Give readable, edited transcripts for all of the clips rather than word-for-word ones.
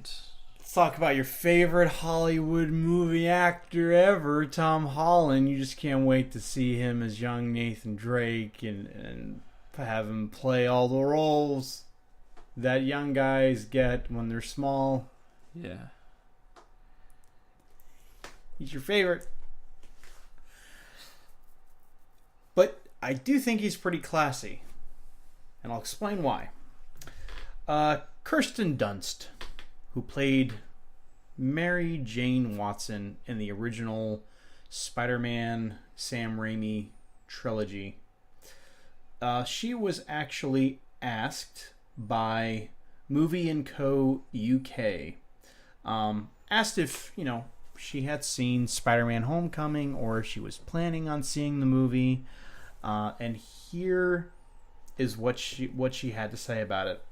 And let's talk about your favorite Hollywood movie actor ever, Tom Holland. You just can't wait to see him as young Nathan Drake and have him play all the roles that young guys get when they're small. yeah. He's your favorite. But I do think he's pretty classy. And I'll explain why. Kirsten Dunst, who played Mary Jane Watson in the original Spider-Man Sam Raimi trilogy, she was actually asked by Movie & Co. UK, asked if, she had seen Spider-Man Homecoming or she was planning on seeing the movie. And here is what she had to say about it.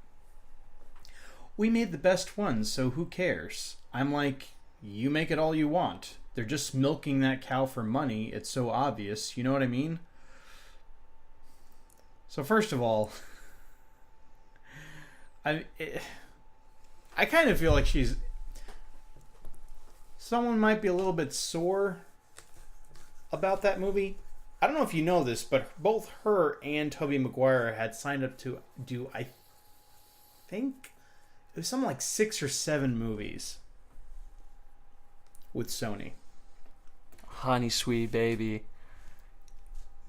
We made the best one, so who cares? I'm like, you make it all you want. They're just milking that cow for money. It's so obvious. You know what I mean? So first of all, I kind of feel like someone might be a little bit sore about that movie. I don't know if you know this, but both her and Tobey Maguire had signed up to do, I think, it was something like 6 or 7 movies with Sony. Honey sweet baby.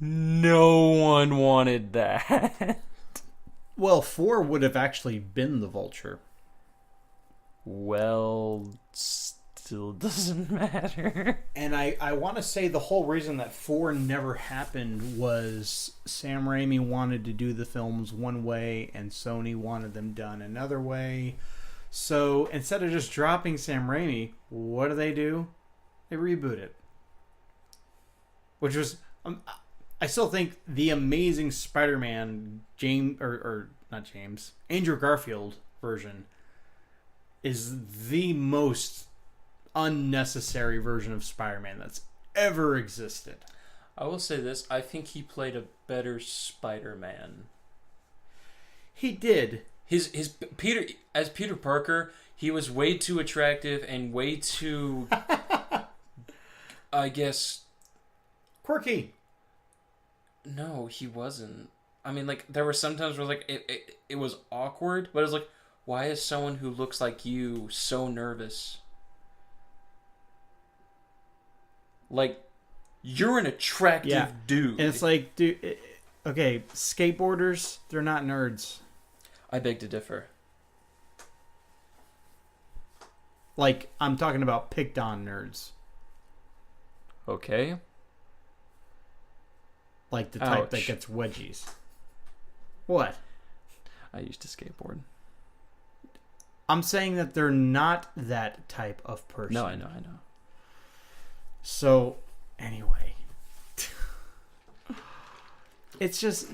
No one wanted that. Well, 4 would have actually been The Vulture. Well, still doesn't matter. And I want to say the whole reason that 4 never happened was Sam Raimi wanted to do the films one way and Sony wanted them done another way. So instead of just dropping Sam Raimi, what do? They reboot it. Which was, I still think the Amazing Spider-Man Andrew Garfield version is the most unnecessary version of Spider-Man that's ever existed. I will say this, I think he played a better Spider-Man. He did. His Peter Parker, he was way too attractive and way too I guess quirky. No, he wasn't. I mean, like, there were some times where like it was awkward, but it was like, why is someone who looks like you so nervous? Like, you're an attractive dude. And it's like, dude, okay, skateboarders, they're not nerds. I beg to differ. Like, I'm talking about picked on nerds. Okay. Like the type that gets wedgies. What? I used to skateboard. I'm saying that they're not that type of person. No, I know. So, anyway. It's just...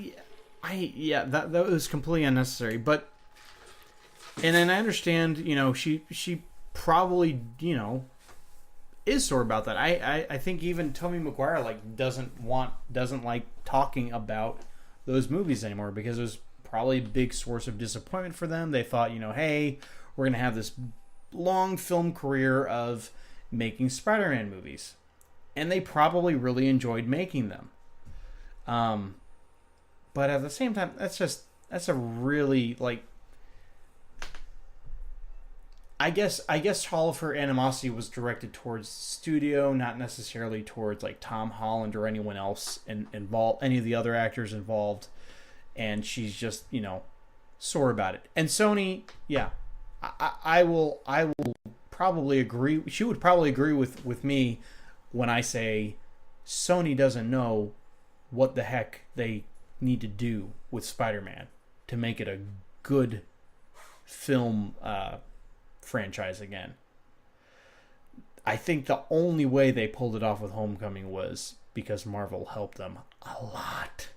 that was completely unnecessary. But... And then I understand, she probably, is sore about that. I think even Tobey Maguire doesn't like talking about those movies anymore because it was probably a big source of disappointment for them. They thought, hey, we're gonna have this long film career of making Spider-Man movies, and they probably really enjoyed making them. But at the same time, that's a really I guess all of her animosity was directed towards the studio, not necessarily towards Tom Holland or anyone else involved, any of the other actors involved, and she's just sore about it. And Sony, I will probably agree. She would probably agree with me when I say Sony doesn't know what the heck they need to do with Spider-Man to make it a good film franchise again. I think the only way they pulled it off with Homecoming was because Marvel helped them a lot.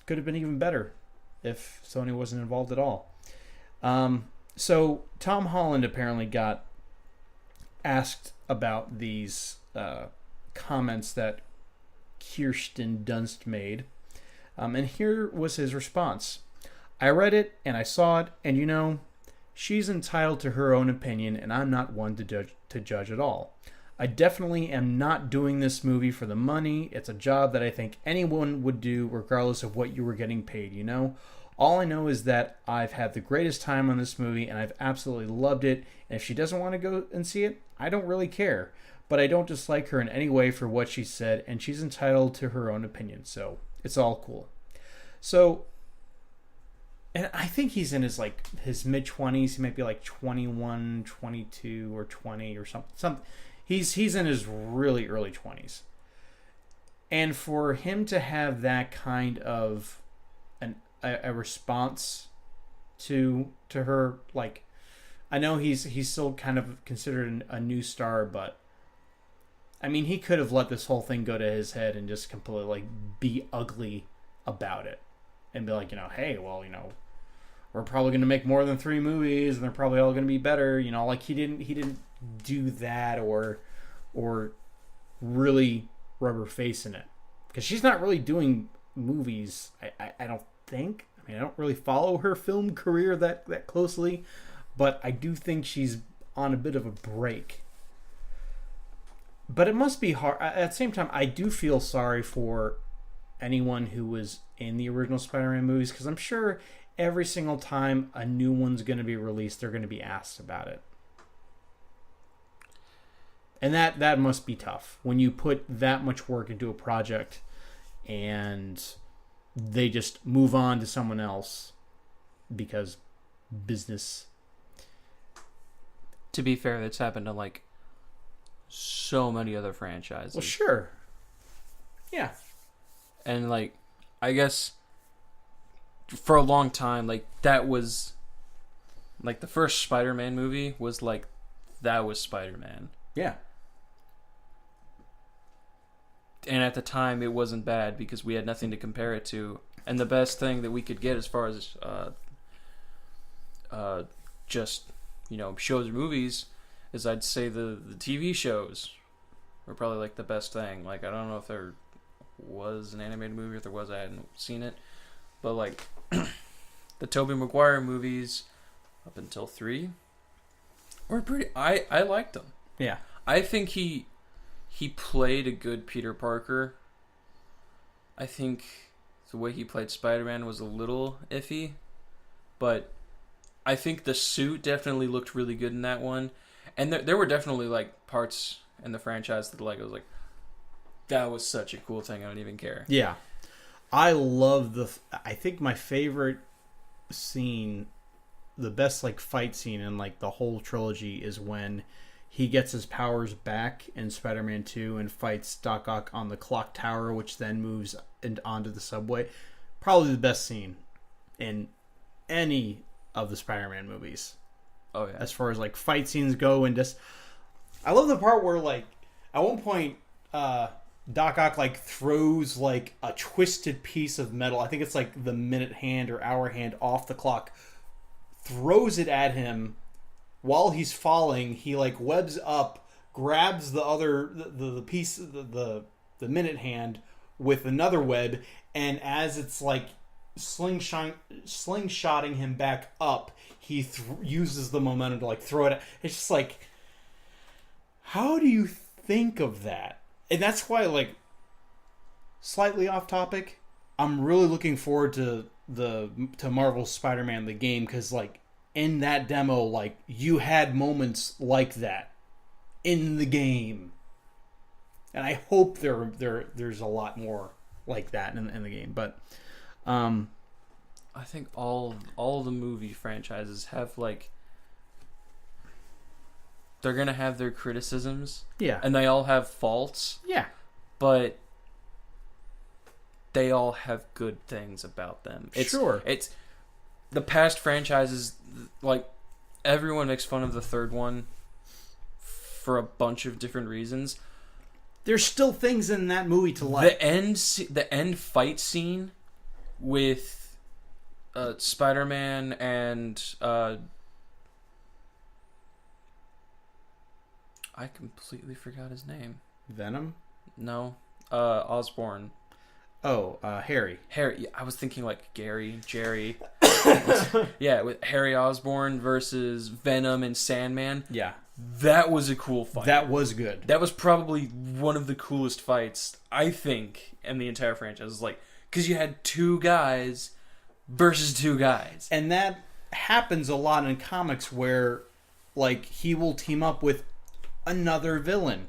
Could have been even better if Sony wasn't involved at all. So Tom Holland apparently got asked about these comments that Kirsten Dunst made, and here was his response. I read it and I saw it, and she's entitled to her own opinion, and I'm not one to judge at all. I definitely am not doing this movie for the money. It's a job that I think anyone would do regardless of what you were getting paid. All I know is that I've had the greatest time on this movie and I've absolutely loved it. And if she doesn't want to go and see it, I don't really care. But I don't dislike her in any way for what she said, and she's entitled to her own opinion. So it's all cool. So, and I think he's in his mid-20s. He might be like 21, 22, or 20 or something. He's in his really early 20s. And for him to have that kind of a response to her, like, I know he's still kind of considered a new star, but I mean, he could have let this whole thing go to his head and just completely be ugly about it and be like, hey, well, we're probably going to make more than 3 movies and they're probably all going to be better. He didn't do that or really rub her face in it, because she's not really doing movies. I don't think. I mean, I don't really follow her film career that closely, but I do think she's on a bit of a break. But it must be hard. At the same time, I do feel sorry for anyone who was in the original Spider-Man movies, because I'm sure every single time a new one's going to be released, they're going to be asked about it. And that must be tough when you put that much work into a project and they just move on to someone else because business. To be fair, that's happened to so many other franchises. Well, sure. Yeah. And I guess for a long time, that was the first Spider-Man movie was that was Spider-Man. Yeah. And at the time, it wasn't bad because we had nothing to compare it to. And the best thing that we could get as far as just, shows or movies is, I'd say the TV shows were probably the best thing. I don't know if there was an animated movie. If there was, I hadn't seen it. But the Tobey Maguire movies up until 3 were pretty. I liked them. Yeah. I think he played a good Peter Parker. I think the way he played Spider-Man was a little iffy, but I think the suit definitely looked really good in that one. And there were definitely parts in the franchise that I was that was such a cool thing, I don't even care. Yeah. I love I think my favorite scene, the best fight scene in the whole trilogy, is when he gets his powers back in Spider-Man 2 and fights Doc Ock on the clock tower, which then moves onto the subway. Probably the best scene in any of the Spider-Man movies. Oh, yeah. As far as fight scenes go, and just, I love the part where at one point Doc Ock throws a twisted piece of metal. I think it's the minute hand or hour hand off the clock, throws it at him. While he's falling, he webs up, grabs the piece, the minute hand with another web, and as it's slingshotting him back up, he uses the momentum to throw it. It's just how do you think of that? And that's why, slightly off topic, I'm really looking forward to Marvel's Spider-Man the game, because in that demo, you had moments like that in the game, and I hope there's a lot more like that in the game. But I think all the movie franchises have they're gonna have their criticisms, yeah, and they all have faults, yeah, but they all have good things about them. It's the past franchises, everyone makes fun of the third one for a bunch of different reasons. There's still things in that movie to like. The end fight scene with Spider-Man and I completely forgot his name. Venom? No. Osborn. Oh, Harry. Harry. Yeah, I was thinking Gary, Jerry. Yeah, with Harry Osborn versus Venom and Sandman. Yeah. That was a cool fight. That was good. That was probably one of the coolest fights, I think, in the entire franchise. Like, because you had two guys versus two guys. And that happens a lot in comics where, like, he will team up with another villain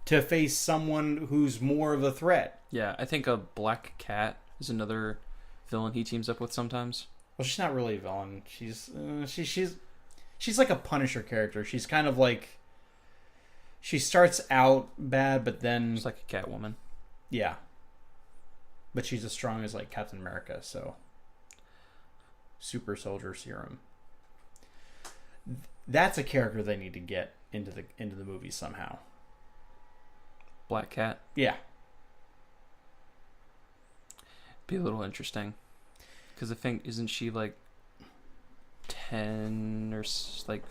to face someone who's more of a threat. Yeah, I think a Black Cat is another villain he teams up with sometimes. Well, she's not really a villain. She's like a Punisher character. She's kind of like, she starts out bad, but then She's like a Catwoman. yeah. But she's as strong as like Captain America, so super soldier serum. That's a character they need to get into the movie somehow. Black Cat. Yeah. Be a little interesting. Because I think, isn't she like 10 or like,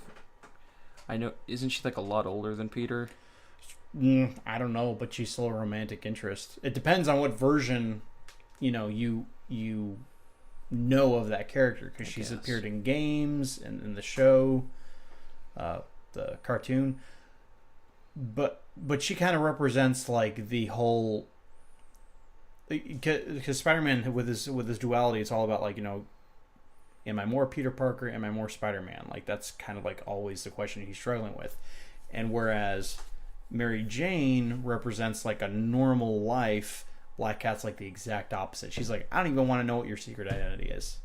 I know, isn't she like a lot older than Peter? I don't know, but she's still a romantic interest. It depends on what version, you know of that character, because she's appeared in games and in the show, the cartoon. But she kind of represents like the whole, because Spider-Man with his duality, it's all about like, am I more Peter Parker? Am I more Spider-Man? Like that's kind of like always the question he's struggling with. And whereas Mary Jane represents like a normal life, Black Cat's like the exact opposite. She's like, I don't even want to know what your secret identity is.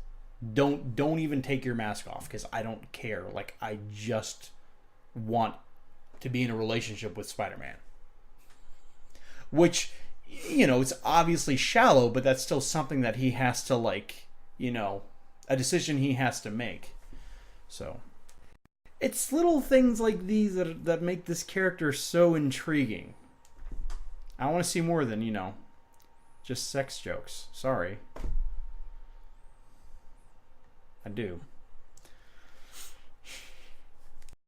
Don't even take your mask off, because I don't care. Like I just want to be in a relationship with Spider-Man. Which, it's obviously shallow, but that's still something that he has to like, a decision he has to make. So it's little things like these that make this character so intriguing. I want to see more than, just sex jokes. Sorry. I do.